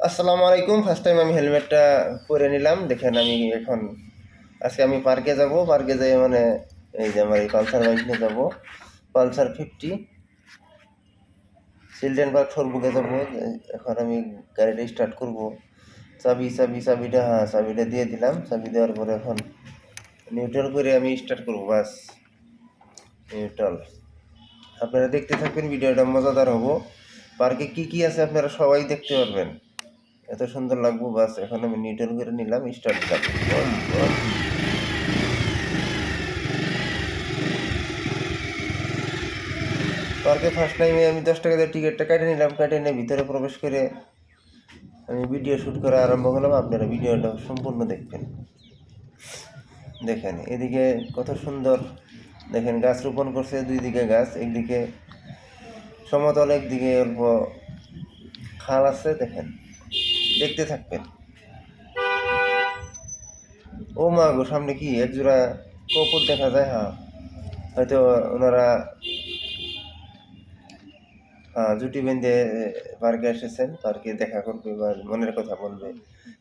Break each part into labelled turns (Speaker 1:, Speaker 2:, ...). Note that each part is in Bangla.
Speaker 1: আসসালামু আলাইকুম। ফার্স্ট টাইম আমি হেলমেটটা পরে নিলাম। দেখেন আমি এখন আজকে আমি পার্কে যাব। পার্কে যেয়ে মানে এই যে আমার এই পালসার বাইক নিয়ে যাব। পালসার 50 চিলড্রেন পার্ক সরবুকে যাব। এখন আমি গাড়িটা স্টার্ট করব। চাবিটা দিয়ে দিলাম। চাবি দেওয়ার পরে এখন নিউট্রাল করে আমি স্টার্ট করব। বাস নিউট্রাল। আপনারা দেখতে থাকবেন, ভিডিওটা মজাদার হবো। পার্কে কি কি আছে আপনারা সবাই দেখতে পারবেন। এত সুন্দর লাগবো। বাস এখন আমি নিউট্রাল করে নিলাম, স্টার্ট দিলাম। পার্কে ফার্স্ট টাইমে আমি 10 টাকা দিয়ে টিকিটটা কেটে নিলাম। কেটে নিয়ে ভিতরে প্রবেশ করে আমি ভিডিও শ্যুট করা আরম্ভ করলাম। আপনারা ভিডিওটা সম্পূর্ণ দেখবেন। দেখেন এদিকে কত সুন্দর, দেখেন গাছ রোপণ করছে, দুই দিকে গাছ, একদিকে সমতল, একদিকে অল্প খাল আছে। দেখেন দেখতে থাকবেন। ও মা গো, সামনে কি একজোড়া কপল দেখা যায়। হ্যাঁ, হয়তো ওনারা জুটি বেঁধে পার্কে এসেছেন, পার্কে দেখা করবে বা মনের কথা বলবে।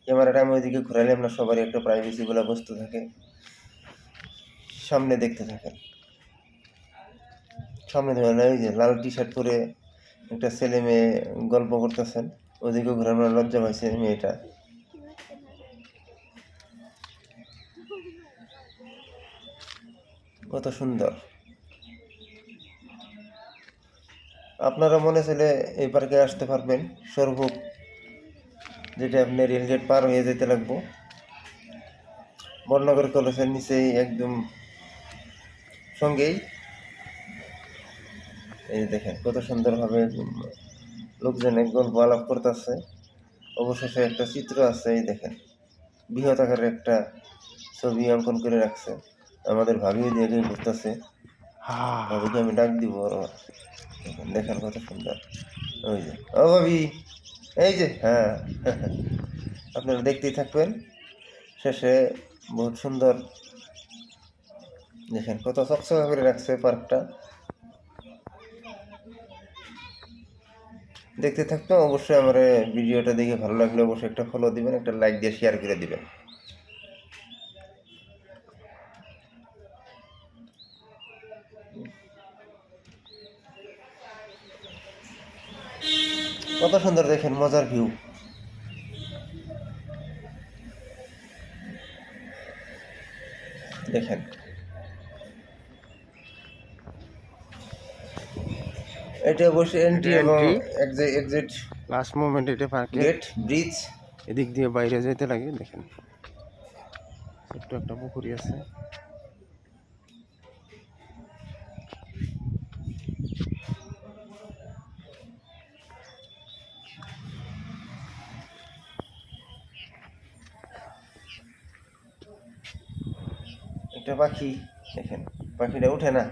Speaker 1: ক্যামেরাটা আমি ওইদিকে ঘুরাইলাম না, সবারই একটা প্রাইভেসি বলে বস্তু থাকে। সামনে দেখতে থাকেন। সামনে ধরেন ওই যে লাল টি শার্ট পরে একটা ছেলে মেয়ে গল্প করতেছেন, ওদিকে ঘুরানোর লজ্জা পাইছে মেয়েটা। কত সুন্দর। আপনারা মনে চলে এই পার্কে আসতে পারবেন। সরভোগ, যেটা আপনি রেলগেট পার হয়ে যেতে লাগবো। বর্ণনগর কলেজের নিচেই একদম সঙ্গেই। এই দেখেন কত সুন্দরভাবে লোকজন গল্প আলাপ করতেছে। অবশেষে একটা চিত্র আছে, এই দেখেন বৃহৎ আকারের একটা ছবি অঙ্কন করে রাখছে। আমাদের ভাবিও দিয়ে ঘুরতেছে। ভাবিকে আমি ডাক দিব। দেখেন দেখেন কত সুন্দর। ওই যে ও ভাবি, এই যে হ্যাঁ আপনারা দেখতেই থাকবেন। শেষে বহুত সুন্দর, দেখেন কত চকচকা করে রাখছে পার্কটা। দেখতে থাকবেন। অবশ্যই আমার ভিডিওটা দেখে ভালো লাগলে অবশ্যই একটা ফলো দিবেন, একটা লাইক দিয়ে শেয়ার করে দিবেন। কত সুন্দর, দেখেন মজার ভিউ। দেখেন এটা অবশ্যই এন্ট্রি এবং এক্সিট
Speaker 2: লাস্ট মোমেন্ট এটা পার্কে
Speaker 1: গেট ব্রিজ।
Speaker 2: এদিক দিয়ে বাইরে যেতে লাগে। দেখেন ছোট্ট একটা পুকুরি আছে।
Speaker 1: একটা পাখি, দেখেন পাখিটা উঠে না।